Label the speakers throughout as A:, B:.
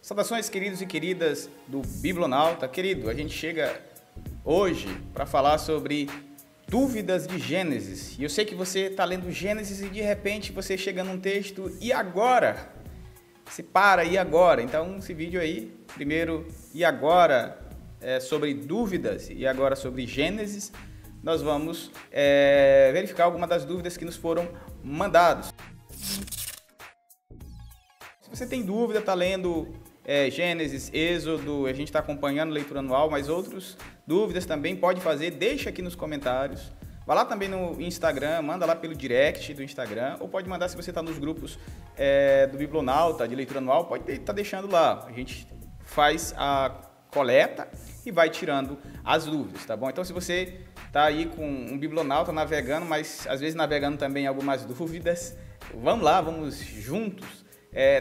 A: Saudações, queridos e queridas do Biblionauta. Querido, a gente chega hoje para falar sobre dúvidas de Gênesis. E eu sei que você está lendo Gênesis e de repente você chega num texto, e agora? Se para, e agora? Então, esse vídeo aí, primeiro, e agora, sobre dúvidas, e agora sobre Gênesis, nós vamos verificar algumas das dúvidas que nos foram mandadas. Se você tem dúvida, está lendo Gênesis, Êxodo, a gente está acompanhando a leitura anual, mas outras dúvidas também pode fazer, deixa aqui nos comentários. Vai lá também no Instagram, manda lá pelo direct do Instagram, ou pode mandar se você está nos grupos do Biblionauta, de leitura anual, pode estar deixando lá. A gente faz a coleta e vai tirando as dúvidas, tá bom? Então, se você está aí com um Biblionauta navegando, mas às vezes navegando também algumas dúvidas, vamos lá, vamos juntos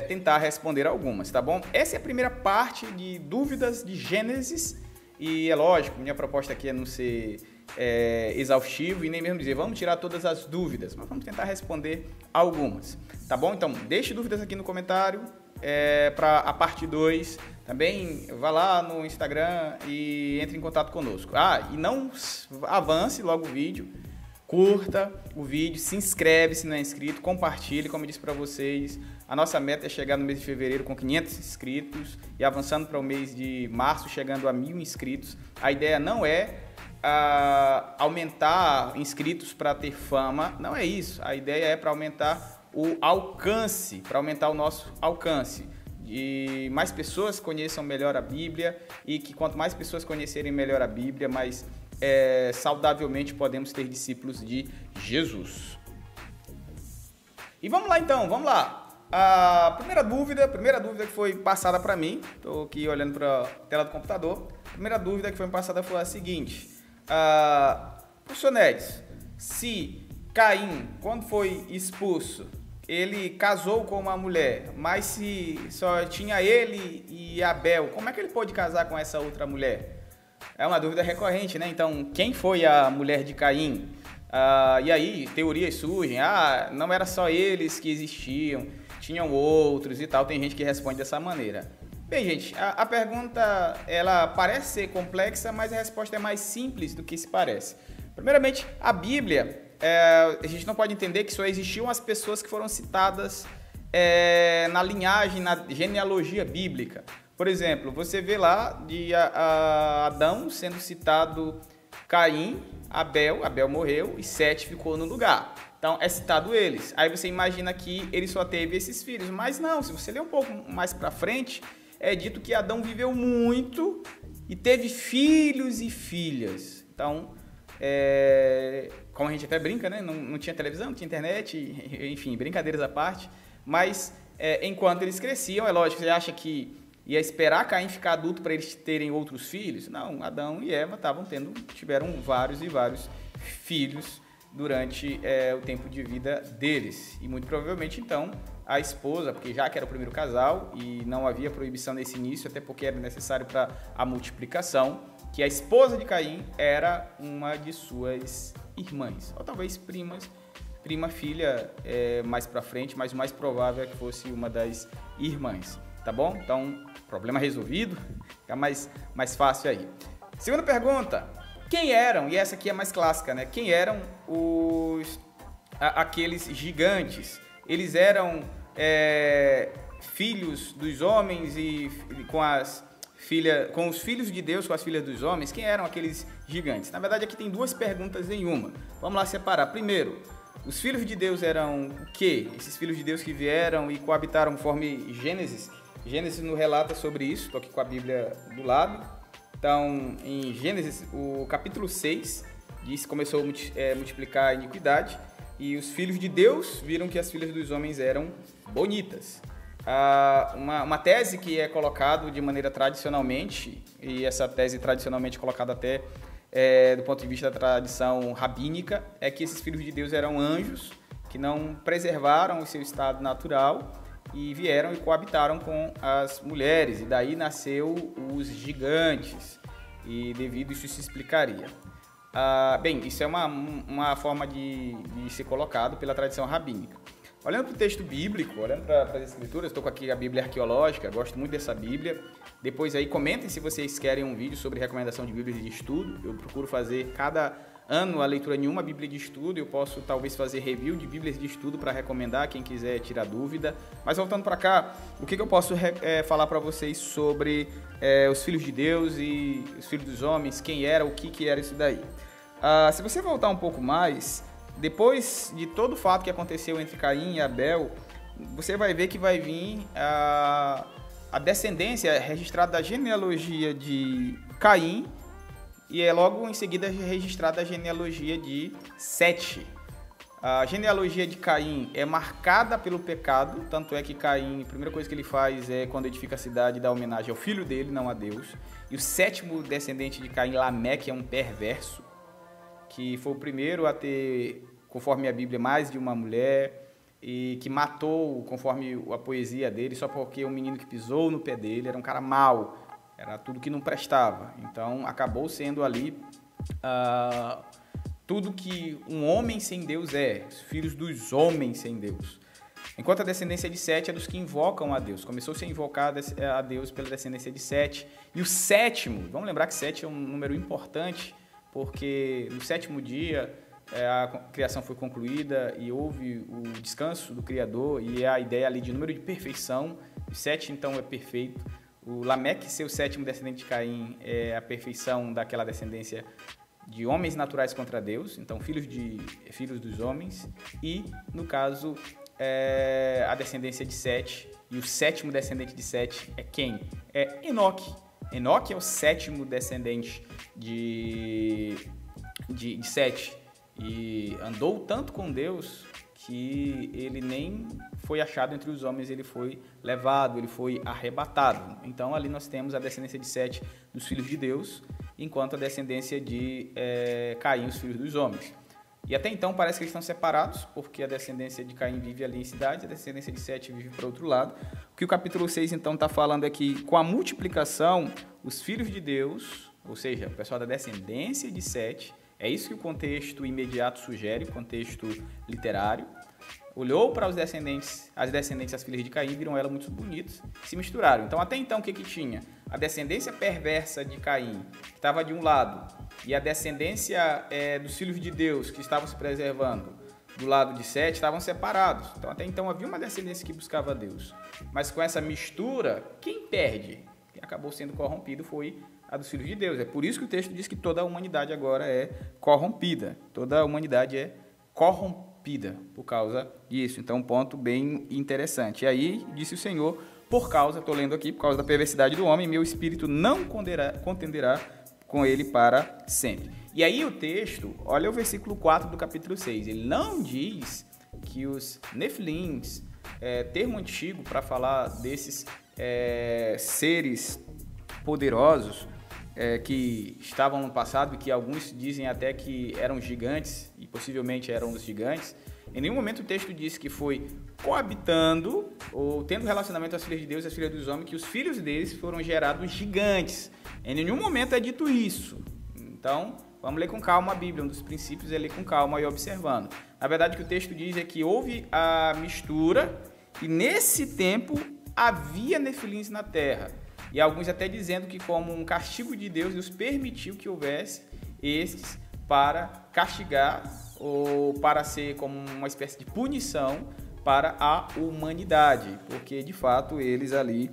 A: tentar responder algumas, tá bom? Essa é a primeira parte de dúvidas de Gênesis e é lógico, minha proposta aqui é não ser exaustivo e nem mesmo dizer vamos tirar todas as dúvidas, mas vamos tentar responder algumas, tá bom? Então, deixe dúvidas aqui no comentário para a parte 2. Também vá lá no Instagram e entre em contato conosco. E não avance logo o vídeo, curta o vídeo, se inscreve se não é inscrito, compartilhe, como eu disse para vocês. A nossa meta é chegar no mês de fevereiro com 500 inscritos e avançando para o mês de março, chegando a 1000 inscritos. A ideia não é aumentar inscritos para ter fama, não é isso. A ideia é para aumentar o alcance, para aumentar o nosso alcance. E mais pessoas conheçam melhor a Bíblia e que quanto mais pessoas conhecerem melhor a Bíblia, mais saudavelmente podemos ter discípulos de Jesus. E vamos lá então, vamos lá. A primeira dúvida que foi passada para mim, estou aqui olhando para a tela do computador, a primeira dúvida que foi me passada foi a seguinte: professor Nedes, se Caim, quando foi expulso, ele casou com uma mulher, mas se só tinha ele e Abel, como é que ele pôde casar com essa outra mulher? É uma dúvida recorrente, né? Então, quem foi a mulher de Caim? E aí, teorias surgem, não era só eles que existiam, tinham outros e tal, tem gente que responde dessa maneira. Bem, gente, a pergunta, ela parece ser complexa, mas a resposta é mais simples do que se parece. Primeiramente, a Bíblia, a gente não pode entender que só existiam as pessoas que foram citadas na linhagem, na genealogia bíblica. Por exemplo, você vê lá de Adão sendo citado Caim, Abel morreu e Sete ficou no lugar. Então, é citado eles. Aí você imagina que ele só teve esses filhos. Mas não, se você ler um pouco mais para frente, é dito que Adão viveu muito e teve filhos e filhas. Então, como a gente até brinca, né? Não tinha televisão, não tinha internet, enfim, brincadeiras à parte. Mas, enquanto eles cresciam, é lógico, você acha que ia esperar Caim ficar adulto para eles terem outros filhos? Não, Adão e Eva tiveram vários e vários filhos durante o tempo de vida deles. E muito provavelmente, então, a esposa, porque já que era o primeiro casal e não havia proibição nesse início, até porque era necessário para a multiplicação, que a esposa de Caim era uma de suas irmãs, ou talvez prima, filha, mais para frente, mas o mais provável é que fosse uma das irmãs. Tá bom? Então, problema resolvido, fica mais fácil aí. Segunda pergunta: quem eram, e essa aqui é mais clássica, né? Quem eram aqueles gigantes? Eles eram filhos dos homens e com os filhos de Deus, com as filhas dos homens? Quem eram aqueles gigantes? Na verdade, aqui tem duas perguntas em uma. Vamos lá separar. Primeiro, os filhos de Deus eram o quê? Esses filhos de Deus que vieram e coabitaram conforme Gênesis nos relata sobre isso. Estou aqui com a Bíblia do lado. Então, em Gênesis, o capítulo 6, diz que começou a multiplicar a iniquidade e os filhos de Deus viram que as filhas dos homens eram bonitas. Uma tese que é colocada de maneira tradicionalmente, e essa tese tradicionalmente colocada até do ponto de vista da tradição rabínica, é que esses filhos de Deus eram anjos que não preservaram o seu estado natural e vieram e coabitaram com as mulheres, e daí nasceu os gigantes, e devido a isso se explicaria. Bem, isso é uma forma de ser colocado pela tradição rabínica. Olhando para o texto bíblico, olhando para as escrituras, estou com aqui a Bíblia arqueológica, gosto muito dessa Bíblia. Depois aí comentem se vocês querem um vídeo sobre recomendação de Bíblias de estudo. Eu procuro fazer cada ano a leitura de uma Bíblia de estudo. Eu posso talvez fazer review de Bíblias de estudo para recomendar quem quiser tirar dúvida. Mas voltando para cá, o que eu posso falar para vocês sobre os filhos de Deus e os filhos dos homens, quem era, o que era isso daí. Se você voltar um pouco mais, depois de todo o fato que aconteceu entre Caim e Abel, você vai ver que vai vir a descendência registrada da genealogia de Caim e logo em seguida registrada a genealogia de Sete. A genealogia de Caim é marcada pelo pecado, tanto é que Caim, a primeira coisa que ele faz é, quando edifica a cidade, dar homenagem ao filho dele, não a Deus. E o sétimo descendente de Caim, Lameque, é um perverso, que foi o primeiro a ter, conforme a Bíblia, mais de uma mulher, e que matou, conforme a poesia dele, só porque um menino que pisou no pé dele era um cara mau, era tudo que não prestava. Então, acabou sendo ali tudo que um homem sem Deus é, os filhos dos homens sem Deus. Enquanto a descendência de Sete é dos que invocam a Deus. Começou-se a invocar a Deus pela descendência de Sete. E o sétimo, vamos lembrar que Sete é um número importante, porque no sétimo dia a criação foi concluída e houve o descanso do Criador, e a ideia ali de número de perfeição. O Sete, então, é perfeito. O Lameque, ser o sétimo descendente de Caim, é a perfeição daquela descendência de homens naturais contra Deus, então filhos dos homens. E, no caso, a descendência de Sete, e o sétimo descendente de Sete é quem? É Enoque. Enoque é o sétimo descendente de Sete, e andou tanto com Deus que ele nem foi achado entre os homens, ele foi levado, ele foi arrebatado. Então ali nós temos a descendência de Sete dos filhos de Deus, enquanto a descendência de Caim, os filhos dos homens. E até então parece que eles estão separados, porque a descendência de Caim vive ali em cidade, a descendência de Sete vive para outro lado. O que o capítulo 6 então está falando é que, com a multiplicação, os filhos de Deus, ou seja, o pessoal da descendência de Sete, é isso que o contexto imediato sugere, o contexto literário, olhou para as descendentes, as filhas de Caim, viram elas muito bonitas, se misturaram. Então, até então, o que tinha? A descendência perversa de Caim, que estava de um lado, e a descendência dos filhos de Deus, que estavam se preservando, do lado de Sete, estavam separados. Então, até então, havia uma descendência que buscava Deus. Mas com essa mistura, quem perde? Quem acabou sendo corrompido foi a dos filhos de Deus. É por isso que o texto diz que toda a humanidade agora é corrompida. Toda a humanidade é corrompida por causa disso. Então, um ponto bem interessante. E aí, disse o Senhor, estou lendo aqui, por causa da perversidade do homem, meu espírito não contenderá com ele para sempre. E aí o texto, olha o versículo 4 do capítulo 6, ele não diz que os nefilins, termo antigo para falar desses seres poderosos, que estavam no passado, e que alguns dizem até que eram gigantes, e possivelmente eram os gigantes. Em nenhum momento o texto diz que foi coabitando ou tendo relacionamento às filhas de Deus e às filhas dos homens, que os filhos deles foram gerados gigantes. Em nenhum momento é dito isso. Então, vamos ler com calma a Bíblia. Um dos princípios é ler com calma e observando. Na verdade, o que o texto diz é que houve a mistura, e nesse tempo havia nefilins na terra. E alguns até dizendo que, como um castigo de Deus, Deus permitiu que houvesse esses para castigar, ou para ser como uma espécie de punição para a humanidade, porque de fato eles ali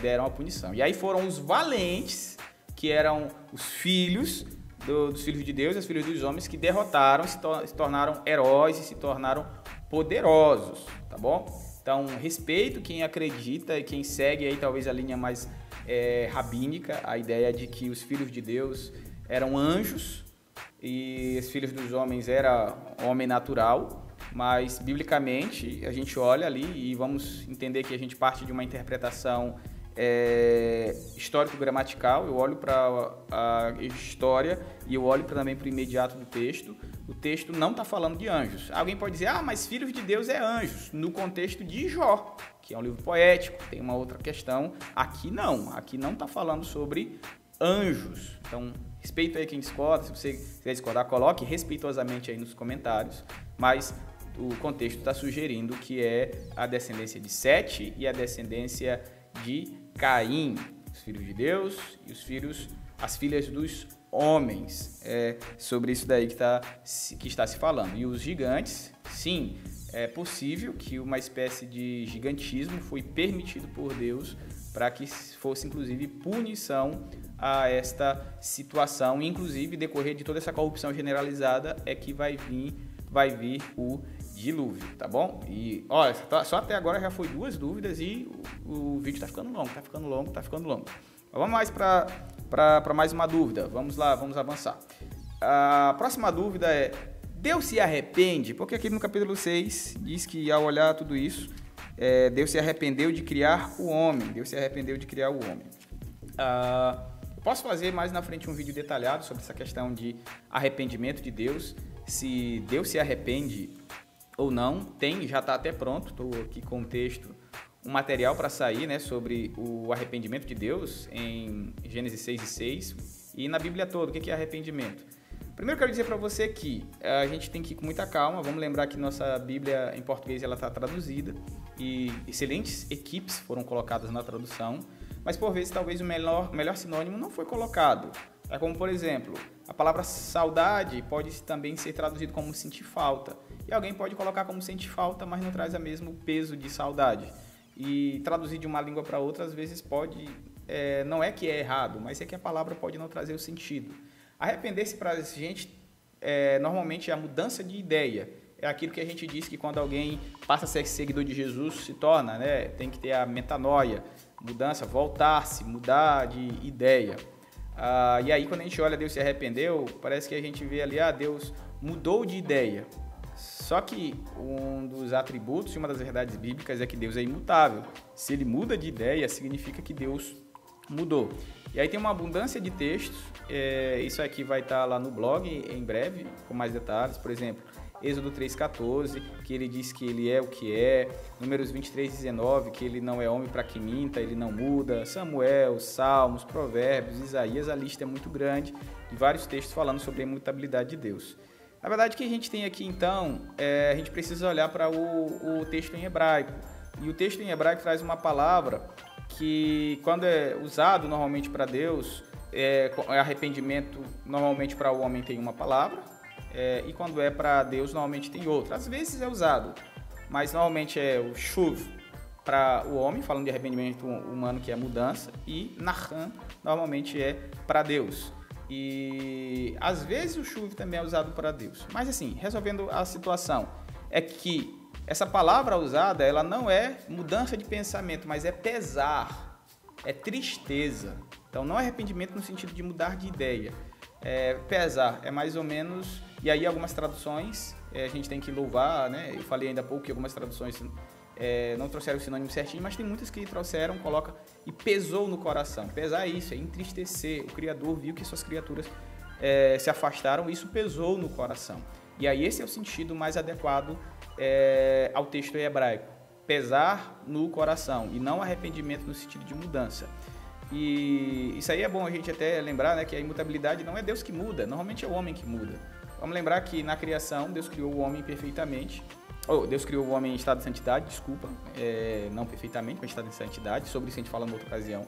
A: deram a punição. E aí foram os valentes, que eram os filhos dos filhos de Deus, os filhos dos homens, que derrotaram, se tornaram heróis e se tornaram poderosos, tá bom? Então, respeito quem acredita e quem segue aí talvez a linha mais rabínica, a ideia de que os filhos de Deus eram anjos e os filhos dos homens era homem natural, mas biblicamente a gente olha ali e vamos entender que a gente parte de uma interpretação histórico-gramatical. Eu olho para a história e eu olho também para o imediato do texto. O texto não está falando de anjos. Alguém pode dizer, mas filhos de Deus é anjos, no contexto de Jó, que é um livro poético, tem uma outra questão. Aqui não está falando sobre anjos. Então, respeito aí quem discorda. Se você quiser discordar, coloque respeitosamente aí nos comentários. Mas o contexto está sugerindo que é a descendência de Sete e a descendência de Caim, os filhos de Deus e as filhas dos homens. É sobre isso daí que está se falando. E os gigantes, sim, é possível que uma espécie de gigantismo foi permitido por Deus para que fosse, inclusive, punição a esta situação. Inclusive, decorrer de toda essa corrupção generalizada é que vai vir o dilúvio, tá bom? E, olha, só até agora já foi 2 dúvidas e o vídeo tá ficando longo. Vamos mais para mais uma dúvida. Vamos lá, vamos avançar. A próxima dúvida é: Deus se arrepende? Porque aqui no capítulo 6 diz que, ao olhar tudo isso, Deus se arrependeu de criar o homem. Eu posso fazer mais na frente um vídeo detalhado sobre essa questão de arrependimento de Deus, se Deus se arrepende ou não. Já está até pronto, estou aqui com um texto, um material para sair, né, sobre o arrependimento de Deus em Gênesis 6:6 e na Bíblia toda. O que é arrependimento? Primeiro, quero dizer para você que a gente tem que ir com muita calma. Vamos lembrar que nossa Bíblia em português ela está traduzida e excelentes equipes foram colocadas na tradução, mas por vezes talvez o melhor sinônimo não foi colocado. É como, por exemplo, a palavra saudade pode também ser traduzido como sentir falta. E alguém pode colocar como sentir falta, mas não traz o mesmo peso de saudade. E traduzir de uma língua para outra, às vezes pode... não é que é errado, mas é que a palavra pode não trazer o sentido. Arrepender-se para a gente, normalmente, é a mudança de ideia. É aquilo que a gente diz que quando alguém passa a ser seguidor de Jesus, se torna, né? Tem que ter a metanoia, mudança, voltar-se, mudar de ideia. E aí, quando a gente olha Deus se arrependeu, parece que a gente vê ali, Deus mudou de ideia. Só que um dos atributos e uma das verdades bíblicas é que Deus é imutável. Se ele muda de ideia, significa que Deus mudou. E aí tem uma abundância de textos, isso aqui vai estar lá no blog em breve, com mais detalhes. Por exemplo, Êxodo 3,14, que ele diz que ele é o que é. Números 23,19, que ele não é homem para que minta, ele não muda. Samuel, Salmos, Provérbios, Isaías, a lista é muito grande, de vários textos falando sobre a imutabilidade de Deus. Na verdade, o que a gente tem aqui, então, a gente precisa olhar para o texto em hebraico. E o texto em hebraico traz uma palavra que, quando é usado normalmente para Deus, arrependimento, normalmente para o homem tem uma palavra, e quando é para Deus, normalmente tem outra. Às vezes é usado, mas normalmente é o shuv para o homem, falando de arrependimento humano, que é mudança, e nachan normalmente é para Deus. E às vezes o shuv também é usado para Deus. Mas assim, resolvendo a situação, é que essa palavra usada, ela não é mudança de pensamento, mas é pesar, é tristeza. Então não é arrependimento no sentido de mudar de ideia. Pesar é mais ou menos, e aí algumas traduções a gente tem que louvar, né? Eu falei ainda há pouco que algumas traduções não trouxeram o sinônimo certinho, mas tem muitas que trouxeram, coloca e pesou no coração. Pesar é isso, é entristecer. O Criador viu que suas criaturas se afastaram e isso pesou no coração. E aí esse é o sentido mais adequado ao texto hebraico. Pesar no coração e não arrependimento no sentido de mudança. E isso aí é bom a gente até lembrar, né, que a imutabilidade não é Deus que muda, normalmente é o homem que muda. Vamos lembrar que na criação Deus criou o homem perfeitamente. Deus criou o homem em estado de santidade, não perfeitamente, mas em estado de santidade. Sobre isso a gente fala em outra ocasião.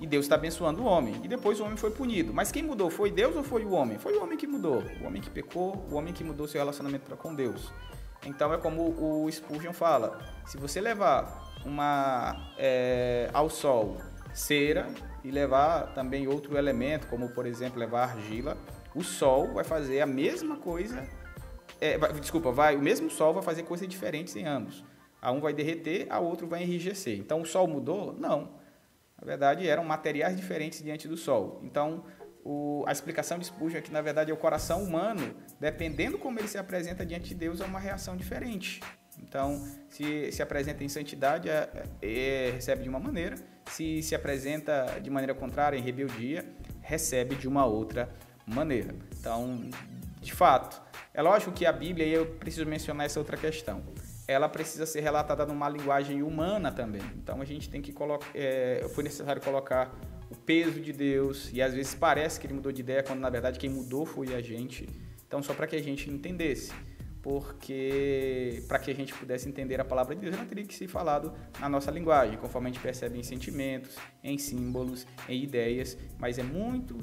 A: E Deus está abençoando o homem. E depois o homem foi punido. Mas quem mudou? Foi Deus ou foi o homem? Foi o homem que mudou. O homem que pecou, o homem que mudou seu relacionamento com Deus. Então é como o Spurgeon fala. Se você levar ao sol cera e levar também outro elemento, como por exemplo levar argila, o sol vai fazer a mesma coisa. O mesmo sol vai fazer coisas diferentes em ambos. A um vai derreter, a outro vai enrijecer. Então o sol mudou? Não. Na verdade, eram materiais diferentes diante do sol. Então, a explicação de Spurgeon é que, na verdade, é o coração humano, dependendo como ele se apresenta diante de Deus, é uma reação diferente. Então, se apresenta em santidade, recebe de uma maneira. Se apresenta de maneira contrária, em rebeldia, recebe de uma outra maneira. Então, de fato, é lógico que a Bíblia, e eu preciso mencionar essa outra questão, ela precisa ser relatada numa linguagem humana também. Então a gente tem que foi necessário colocar o peso de Deus, e às vezes parece que ele mudou de ideia, quando na verdade quem mudou foi a gente. Então só para que a gente entendesse. porque para que a gente pudesse entender a palavra de Deus, ela teria que ser falado na nossa linguagem, conforme a gente percebe em sentimentos, em símbolos, em ideias, mas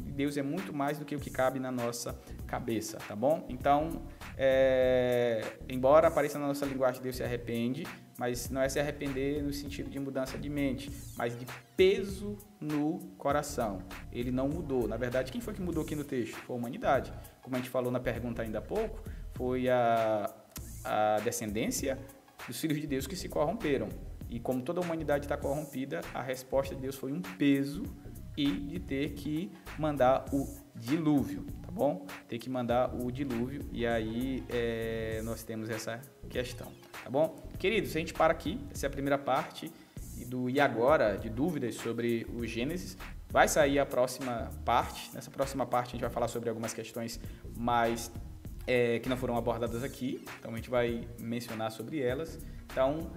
A: Deus é muito mais do que o que cabe na nossa cabeça, tá bom? Então, embora apareça na nossa linguagem, Deus se arrepende, mas não é se arrepender no sentido de mudança de mente, mas de peso no coração. Ele não mudou. Na verdade, quem foi que mudou aqui no texto? Foi a humanidade. Como a gente falou na pergunta ainda há pouco, foi a descendência dos filhos de Deus que se corromperam. E como toda a humanidade está corrompida, a resposta de Deus foi um peso e de ter que mandar o dilúvio, tá bom? Ter que mandar o dilúvio, e aí nós temos essa questão, tá bom? Queridos, a gente para aqui, essa é a primeira parte do E Agora, de dúvidas sobre o Gênesis. Vai sair a próxima parte. Nessa próxima parte a gente vai falar sobre algumas questões mais que não foram abordadas aqui, então a gente vai mencionar sobre elas. Então,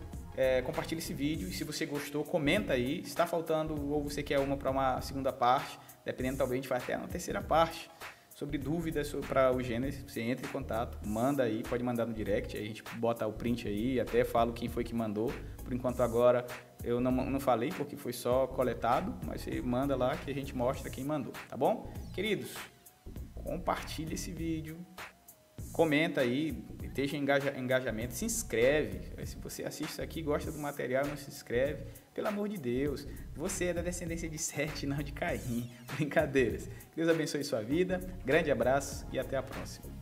A: compartilhe esse vídeo, e se você gostou, comenta aí, se está faltando ou você quer uma para uma segunda parte, dependendo, talvez a gente vai até uma terceira parte, sobre dúvidas para o Gênesis. Você entra em contato, manda aí, pode mandar no direct, aí a gente bota o print aí, até falo quem foi que mandou. Por enquanto agora eu não falei porque foi só coletado, mas você manda lá que a gente mostra quem mandou, tá bom? Queridos, compartilhe esse vídeo, comenta aí, esteja em engajamento, se inscreve. Se você assiste isso aqui, gosta do material, não se inscreve, pelo amor de Deus, você é da descendência de Sete, não de Caim. Brincadeiras. Deus abençoe sua vida, grande abraço e até a próxima.